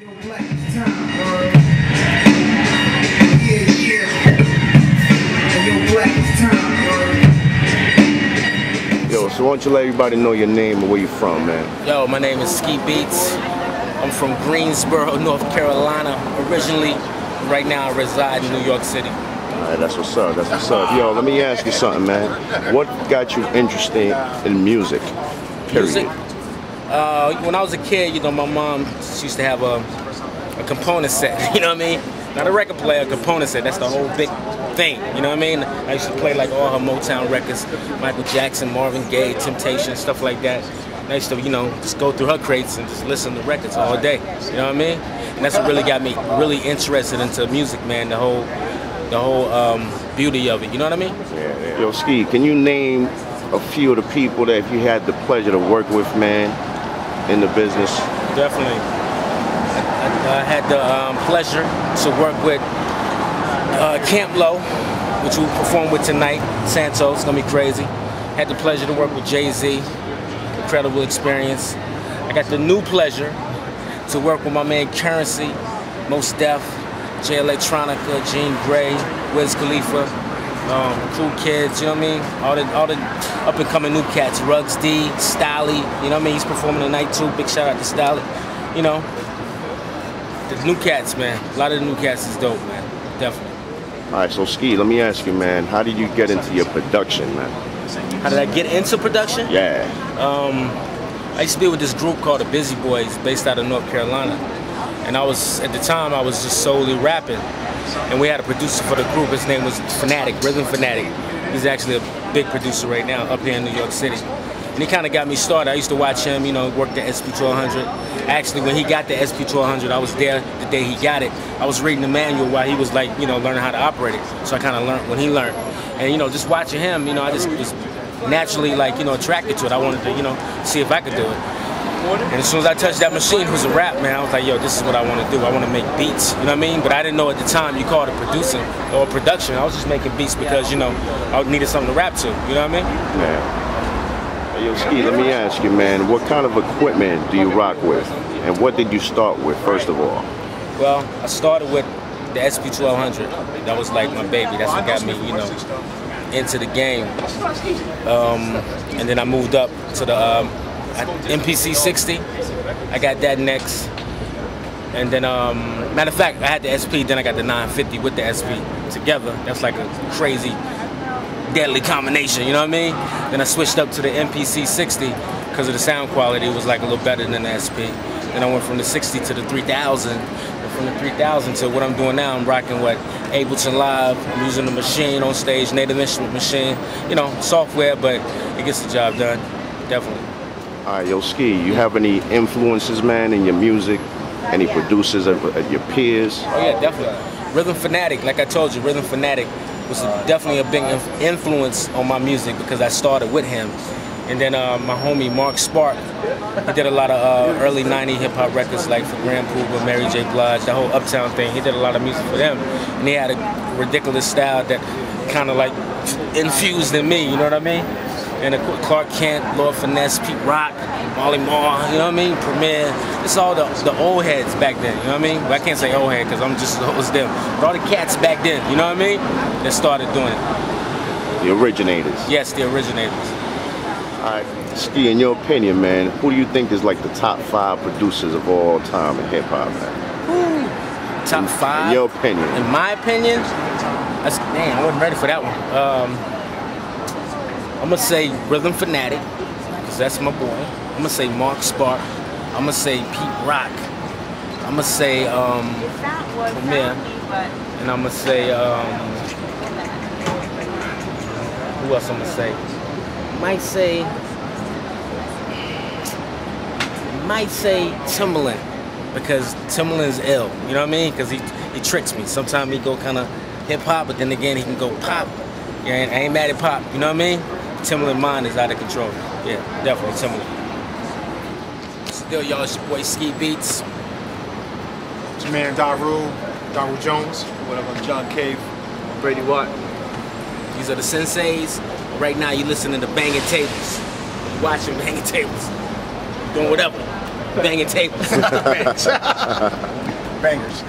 Yo, so why don't you let everybody know your name and where you from, man? Yo, my name is Ski Beats. I'm from Greensboro, North Carolina, originally. Right now I reside in New York City. Alright, that's what's up, that's what's up. Yo, let me ask you something, man. What got you interested in music? Period. Music? When I was a kid, you know, my mom, she used to have a component set, you know what I mean? Not a record player, a component set, that's the whole big thing, you know what I mean? I used to play like all her Motown records, Michael Jackson, Marvin Gaye, Temptation, stuff like that. And I used to, you know, just go through her crates and just listen to records all day, you know what I mean? And that's what really got me really interested into music, man, the whole beauty of it, you know what I mean? Yeah. Yo, Ski, can you name a few of the people that if you had the pleasure to work with, man, in the business? Definitely. I had the pleasure to work with Camp Low, which we'll perform with tonight. Santos, it's gonna be crazy. Had the pleasure to work with Jay-Z. Incredible experience. I got the new pleasure to work with my man Currency, Mos Def, Jay Electronica, Jean Grey, Wiz Khalifa, Cool Kids, you know what I mean? All the up and coming new cats, Ruggs D, Stally, you know what I mean? He's performing tonight too. Big shout out to Stally. You know, the new cats, man. A lot of the new cats is dope, man. Definitely. All right, so Ski, let me ask you, man, how did you get into your production, man? How did I get into production? Yeah. I used to be with this group called the Busy Boys, based out of North Carolina. And at the time, I was just solely rapping. And we had a producer for the group. His name was Fanatic, Rhythm Fanatic. He's actually a big producer right now up here in New York City. And he kind of got me started. I used to watch him, you know, work the SP1200. Actually, when he got the SP1200, I was there the day he got it. I was reading the manual while he was like, you know, learning how to operate it. So I kind of learned when he learned. And, you know, just watching him, you know, I just was naturally, like, you know, attracted to it. I wanted to, you know, see if I could do it. And as soon as I touched that machine, it was a rap, man. I was like, yo, this is what I want to do. I want to make beats, you know what I mean? But I didn't know at the time you called it producing or production. I was just making beats because, you know, I needed something to rap to, you know what I mean? Yeah. Hey, yo, Ski, let me ask you, man, what kind of equipment do you rock with? And what did you start with, first of all? Well, I started with the SP1200. That was like my baby. That's what got me, you know, into the game. And then I moved up to the MPC 60. I got that next. And then, matter of fact, I had the SP, then I got the 950 with the SP together. That's like a crazy, deadly combination, you know what I mean? Then I switched up to the MPC 60 because of the sound quality. It was like a little better than the SP. Then I went from the 60 to the 3000. And from the 3000 to what I'm doing now, I'm rocking what? Ableton Live. I'm using the machine on stage, native instrument machine. You know, software, but it gets the job done, definitely. All right, yo, Ski, you have any influences, man, in your music? Any producers of your peers? Oh yeah, definitely. Rhythm Fanatic, like I told you, Rhythm Fanatic was definitely a big influence on my music because I started with him. And then my homie Mark Spark, he did a lot of early '90s hip-hop records like for Grand Puba, Mary J. Blige, the whole Uptown thing. He did a lot of music for them. And he had a ridiculous style that kind of like infused in me, you know what I mean? And Clark Kent, Lord Finesse, Pete Rock, Molly Marr, you know what I mean? Premier. It's all the old heads back then, you know what I mean? But I can't say old head because I'm just as old as them. But all the cats back then, you know what I mean? That started doing it. The originators. Yes, the originators. All right, Ski, in your opinion, man, who do you think is like the top 5 producers of all time in hip-hop, man? Top 5? In your opinion. In my opinion? Man, I wasn't ready for that one. I'm gonna say Rhythm Fanatic, because that's my boy. I'm gonna say Mark Spark. I'm gonna say Pete Rock. I'm gonna say Premier. And I'm gonna say who else I'm gonna say? Might say Timbaland, because Timbaland's ill. You know what I mean? Because he tricks me. Sometimes he go kind of hip hop, but then again he can go pop. Yeah, I ain't mad at pop. You know what I mean? Timbaland mind is out of control. Yeah, definitely Timbaland. Still, y'all, it's your boy Ski Beats. It's your man Daru Jones. What up, I'm John Cave. I'm Brady Watt. These are the senseis. Right now, you're listening to Bangin' Tables. You're watching Bangin' Tables. You're doing whatever. banging tables. Bangers.